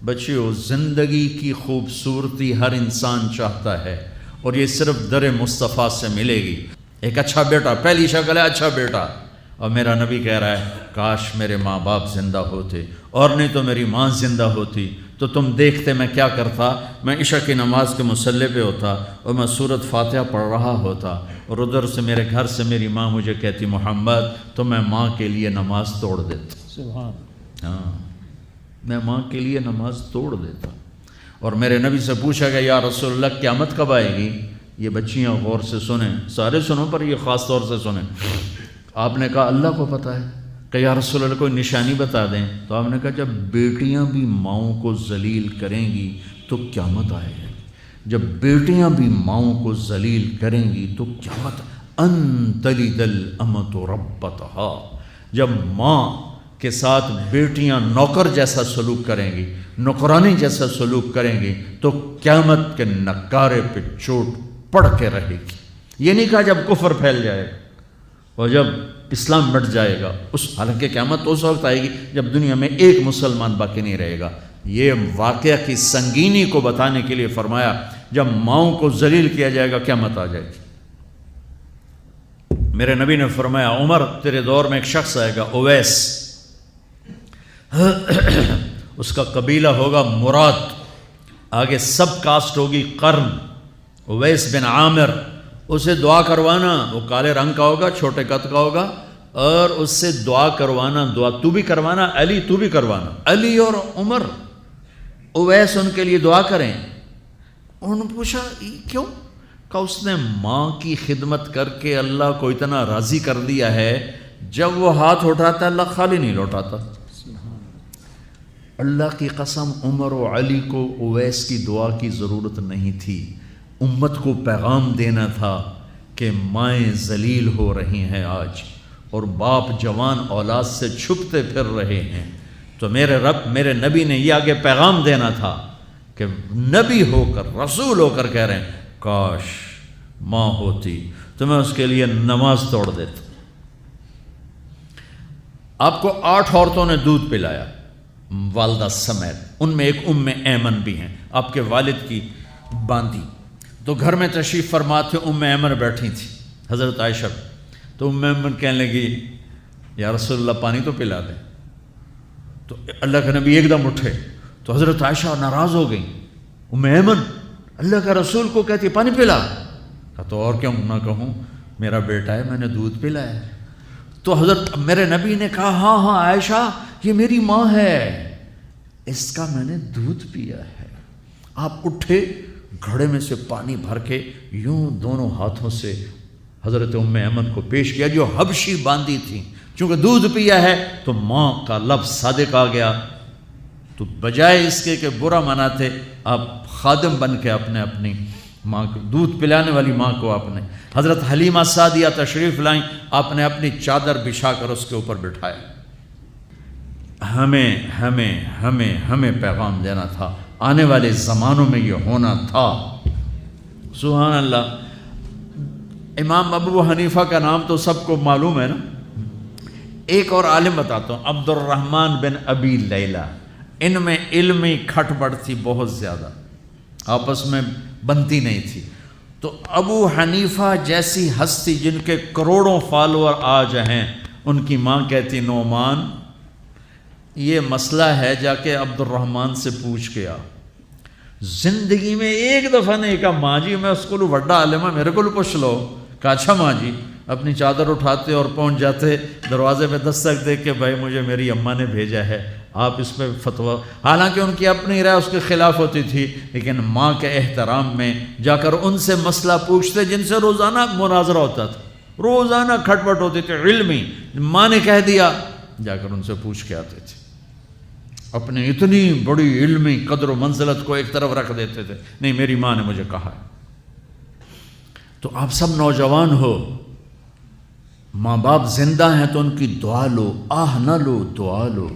بچیوں زندگی کی خوبصورتی ہر انسان چاہتا ہے، اور یہ صرف در مصطفیٰ سے ملے گی۔ ایک اچھا بیٹا، پہلی شکل ہے اچھا بیٹا، اور میرا نبی کہہ رہا ہے کاش میرے ماں باپ زندہ ہوتے، اور نہیں تو میری ماں زندہ ہوتی تو تم دیکھتے میں کیا کرتا۔ میں عشاء کی نماز کے مصلی پہ ہوتا اور میں سورۃ فاتحہ پڑھ رہا ہوتا، اور ادھر سے میرے گھر سے میری ماں مجھے کہتی محمد، تو میں ماں کے لیے نماز توڑ دیتا۔ سبحان۔ ہاں، میں ماں کے لیے نماز توڑ دیتا۔ اور میرے نبی سے پوچھا گیا یا رسول اللہ قیامت کب آئے گی؟ یہ بچیاں غور سے سنیں، سارے سنو پر یہ خاص طور سے سنیں۔ آپ نے کہا اللہ کو پتہ ہے، کہ یا رسول اللہ کوئی نشانی بتا دیں۔ تو آپ نے کہا جب بیٹیاں بھی ماؤں کو ذلیل کریں گی تو قیامت آئے گی۔ جب بیٹیاں بھی ماؤں کو ذلیل کریں گی تو قیامت، ان تلد الامۃ ربتہا، جب ماں کے ساتھ بیٹیاں نوکر جیسا سلوک کریں گی، نوکرانی جیسا سلوک کریں گی تو قیامت کے نکارے پہ چوٹ پڑ کے رہے گی۔ یہ نہیں کہا جب کفر پھیل جائے گا اور جب اسلام مٹ جائے گا، حالانکہ قیامت تو اس وقت آئے گی جب دنیا میں ایک مسلمان باقی نہیں رہے گا۔ یہ واقعہ کی سنگینی کو بتانے کے لیے فرمایا جب ماؤں کو ذلیل کیا جائے گا قیامت آ جائے گی۔ میرے نبی نے فرمایا عمر تیرے دور میں ایک شخص آئے گا اویس، اس کا قبیلہ ہوگا مراد، آگے سب کاسٹ ہوگی قرن، اویس بن عامر، اسے دعا کروانا، وہ کالے رنگ کا ہوگا، چھوٹے قد کا ہوگا، اور اس سے دعا کروانا، دعا تو بھی کروانا، علی تو بھی کروانا، علی اور عمر، اویس ان کے لیے دعا کریں۔ انہوں نے پوچھا کیوں؟ کہ اس نے ماں کی خدمت کر کے اللہ کو اتنا راضی کر دیا ہے، جب وہ ہاتھ اٹھاتا اللہ خالی نہیں لوٹاتا۔ اللہ کی قسم عمر و علی کو اویس کی دعا کی ضرورت نہیں تھی، امت کو پیغام دینا تھا کہ مائیں ذلیل ہو رہی ہیں آج، اور باپ جوان اولاد سے چھپتے پھر رہے ہیں، تو میرے رب میرے نبی نے یہ آگے پیغام دینا تھا کہ نبی ہو کر رسول ہو کر کہہ رہے ہیں کاش ماں ہوتی تو میں اس کے لیے نماز توڑ دیتا۔ آپ کو 8 عورتوں نے دودھ پلایا والدہ سمیت، ان میں ایک ایمن بھی ہیں، آپ کے والد کی باندی، تو گھر میں تشریف فرما تھے، ایمن بیٹھی تھی حضرت عائشہ، تو ایمن کہنے لگی یا رسول اللہ پانی تو پلا دیں، تو اللہ کے نبی ایک دم اٹھے، تو حضرت عائشہ ناراض ہو گئی، ایمن اللہ کا رسول کو کہتی پانی پلا، تو اور کیوں نہ کہوں میرا بیٹا ہے، میں نے دودھ پلایا ہے۔ تو حضرت میرے نبی نے کہا ہاں عائشہ یہ میری ماں ہے، اس کا میں نے دودھ پیا ہے۔ آپ اٹھے، گھڑے میں سے پانی بھر کے یوں دونوں ہاتھوں سے حضرت ایمن کو پیش کیا جو حبشی باندی تھی، چونکہ دودھ پیا ہے تو ماں کا لفظ صادق آ گیا، تو بجائے اس کے کہ برا مناتے آپ خادم بن کے اپنی ماں کو دودھ پلانے والی ماں کو آپ نے، حضرت حلیمہ سعدیہ تشریف لائیں، آپ نے اپنی چادر بچھا کر اس کے اوپر بٹھایا۔ ہمیں پیغام دینا تھا، آنے والے زمانوں میں یہ ہونا تھا۔ سبحان اللہ۔ امام ابو حنیفہ کا نام تو سب کو معلوم ہے نا، ایک اور عالم بتاتا ہوں، عبد الرحمن بن ابی لیلہ، ان میں علمی کھٹ بڑھ تھی بہت زیادہ، آپس میں بنتی نہیں تھی، تو ابو حنیفہ جیسی ہستی جن کے کروڑوں فالوور آج ہیں، ان کی ماں کہتی نعمان یہ مسئلہ ہے جا کے عبد الرحمن سے پوچھ کے آ۔ زندگی میں ایک دفعہ نہیں کہا ماں جی میں اس کو بڑا عالم ہے میرے کو پوچھ لو، کہا اچھا ماں جی، اپنی چادر اٹھاتے اور پہنچ جاتے، دروازے پہ دستک دے کے بھائی مجھے میری اماں نے بھیجا ہے، آپ اس پہ فتویٰ، حالانکہ ان کی اپنی رائے اس کے خلاف ہوتی تھی، لیکن ماں کے احترام میں جا کر ان سے مسئلہ پوچھتے جن سے روزانہ مناظرہ ہوتا تھا، روزانہ کھٹ پٹ ہوتی تھی علمی، ماں نے کہہ دیا جا کر ان سے پوچھ کے آتے تھے، اپنی اتنی بڑی علمی قدر و منزلت کو ایک طرف رکھ دیتے تھے، نہیں میری ماں نے مجھے کہا ہے۔ تو آپ سب نوجوان ہو، ماں باپ زندہ ہیں تو ان کی دعا لو، آہ نہ لو، دعا لو۔